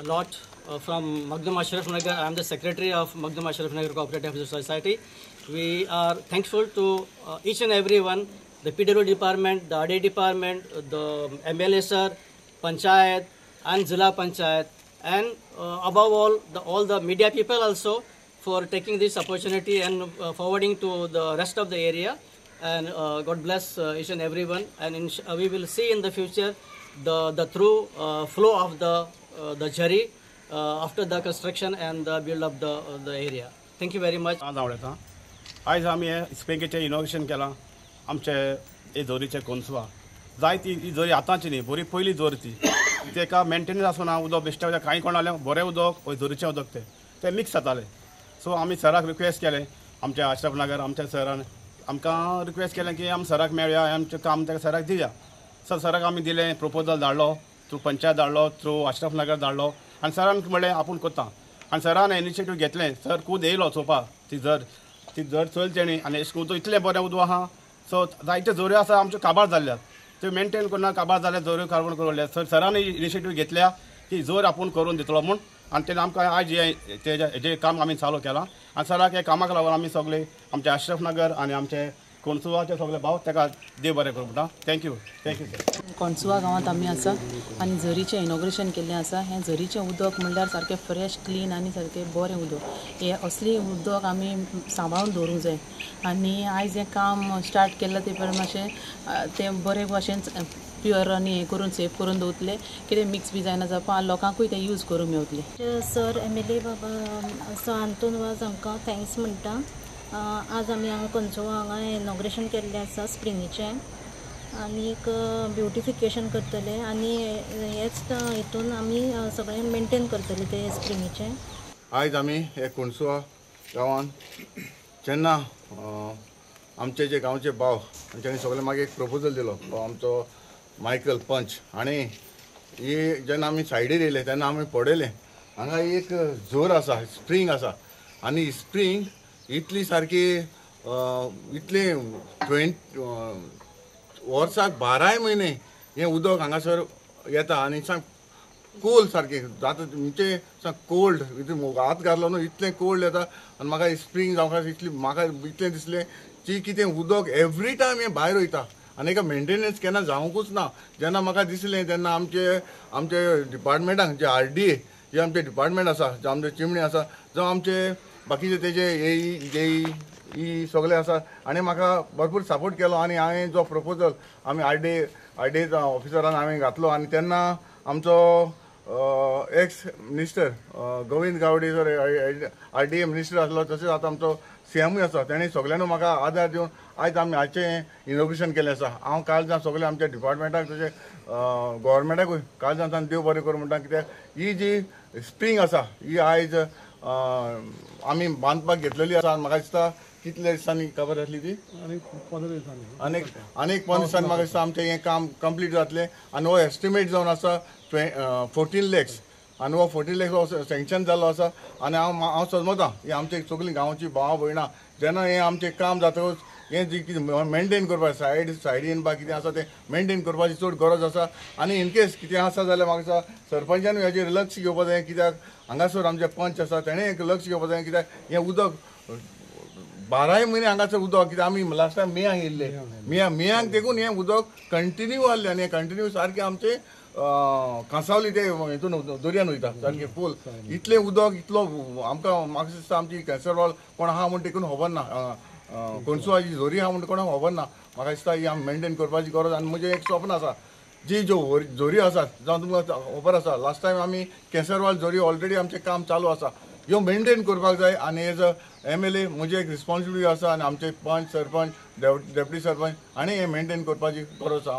a lot from Maghdum Ashraf Nagar. I am the secretary of Maghdum Ashraf Nagar Cooperative Society. We are thankful to each and everyone, the PW department, the RD department, the MLA sir, Panchayat and Zilla Panchayat, and above all the media people also for taking this opportunity and forwarding to the rest of the area. And God bless each and everyone. And we will see in the future the true flow of the Jari after the construction and the build of the area. Thank you very much. आज आम्ही स्पेंगेचे inauguration केला आमचे हे जोरीचे कोनसुवा जाय ती जोरी आतांची न्ही बरी पयली जोर ती तेका मेंटेनन्स आसना उदक बेश्टे कांय कोण आले बरें उदक जोरीचें उदक ते मिक्स जाताले सो आमी सराक रिक्वेस्ट केलें आमच्या अशरफ नगर आमच्या सरान आमकां रिक्वेस्ट केलें की आमी सराक मेळया आमचें काम तेका सराक दिया सराक आमी दिलें प्रपोजल धाडलो थ्रू पंचायत धाडलो थ्रू अशरफ नगर धाडलो आनी सरान म्हणलें आपूण कोत्ता आनी सरान इनिशिएटीव घेतलें सर खूद येयलो चोवपाक ती जर चलचें न्ही आनी अशें करून इतलें बरें उदक आहा सो जायत्यो जोऱ्यो आसा आमच्यो काबार जाल्ल्यात त्यो मेंटेन करना काबार जाल्या जोऱ्यो कार्बन करून सर सरान इनिशिएटीव घेतल्या की जोर आपूण करून दितलो म्हूण आनी तेणें आमकां आयज हेजें काम आमी चालू केलां आनी सराक हे कामाक लागून आमी सगळे आमचे अशरफ नगर आनी आमचे कोणसुवाचे सगळे भाव ताका देव बरें करूं म्हणटा थँक्यू सर कोणसुवा गांवांत आमी आसा आनी झरीचें इनॉग्रेशन केल्लें आसा हें झरीचें उदक म्हणल्यार सारकें फ्रेश क्लीन आनी सारकें बरें उदक हें असली उदक आमी सांबाळून दवरूंक जाय आनी आयज हें काम स्टार्ट केल्लें ते पळय मातशें तें बरे भाशेन प्युअर आनी हें करून सेफ करून दवरतले कितें मिक्स बी जायना जावपा लोकांकूय तें यूज करूंक मेवतलें सर MLA बाबा सो आंतून वाज आमकां थँक्स म्हणटा आज आमी हांगा कोणसुवा हांगा इनॉग्रेशन केल्लें आसा स्प्रिंगेचें आनीक ब्युटिफिकेशन करतले आनी हेच हितून आमी सगळें मेंटेन करतले ते स्प्रिंगेचें आयज आमी हे कोणसुवा गांवांत जेन्ना आमचे जे गांवचे भाव तांच्यांनी सगळे मागीर एक प्रपोजल दिलो आमचो मायकल पंच आनी ही जेन्ना आमी सायडीर येयले तेन्ना आमी पळयलें हांगा एक जोर आसा स्प्रींग आसा आनी स्प्रींग इतली सारकी इतली 20 वर्साक 12 म्हयने हें उदक हांगासर येता आनी सांग कोल्ड सारकें जाता म्हणजे सांग कोल्ड हात घातलो न्हू इतलें कोल्ड येता आनी म्हाका स्प्रींग जावपाक इतली म्हाका इतलें दिसलें की कितें उदक एवरी टायम हें भायर वयता आनी हेका मेंटेनन्स केन्ना जावंकूच ना जेन्ना म्हाका दिसलें तेन्ना आमचे डिपार्टमेंटाक जे RDA जे आमचे डिपार्टमेंट आसा जे आमचे चिमणी आसा जावं आमचे बाकीचे तेजे AE सगळे आसा आनी म्हाका भरपूर सपोर्ट केलो आनी हांवें जो प्रपोजल आमी RDA ऑफिसरान हांवें घातलो आनी तेन्ना आमचो ex minister Govind Gawde sir RDA minister आसलो तशेंच आतां आमचो CMूय आसा तेणें सगळ्यांनी म्हाका आदार दिवन आयज आमी हाचें इनॉग्रेशन केलें आसा हांव काळजां सगळे आमच्या डिपार्टमेंटाक तशें गव्हर्मेंटाकूय काळजां देव बरें करूं म्हणटा कित्याक ही जी स्प्रींग आसा ही आयज आमी बांदपाक घेतलेली आसा म्हाका दिसता कितल्या दिसांनी खबर जातली ती आनीक 15 दिसांनी म्हाका दिसता आमचें हें काम कंप्लीट जातलें आनी हो एस्टिमेट जावन आसा 14 lakhs आनी हो 14 lakhs हो सँक्शन जाल्लो आसा आनी हांव समजतां ही आमची सगळीं गांवची भावां भयणां जेन्ना हें आमचें काम जातकच हें जी कितें मेंटेन करपाक सायडीन बा कितें आसा तें मेंटेन करपाची चड गरज आसा आनी इनकेस कितें आसा जाल्यार म्हाका दिसता सरपंचान हेजेर लक्ष घेवपाक जाय कित्याक हांगासर आमचे पंच आसा तेणें एक लक्ष घेवपाक जाय कित्याक हें उदक 12 म्हयने हांगासर उदक कित्याक आमी लास्ट टायम मेयांक येयल्ले मेयांक देखून हें उदक कंटिन्यू आहलें आनी हें कंटिन्यू सारकें आमचें कांसावली ते हितून दर्यान वयता सारकें फूल इतलें उदक इतलो आमकां म्हाका दिसता आमची कॅसरवॉल कोण आहा म्हूण देखून खबर ना कोणसुवाची जोरी आहा म्हूण कोणाक खबर ना म्हाका दिसता ही आमी मेंटेन करपाची गरज आनी म्हजें एक स्वप्न आसा जी जोरी आसात जावं तुमकां खबर आसा लास्ट टायम आमी कॅसरवाल जोरी ऑलरेडी आमचें काम चालू आसा ह्यो मेंटेन करपाक जाय आनी एज अ MLA म्हजी एक रिस्पॉन्सिबिलिटी आसा आनी आमचे पंच सरपंच डेप्युटी सरपंच आनी हें मेंटेन करपाची गरज आसा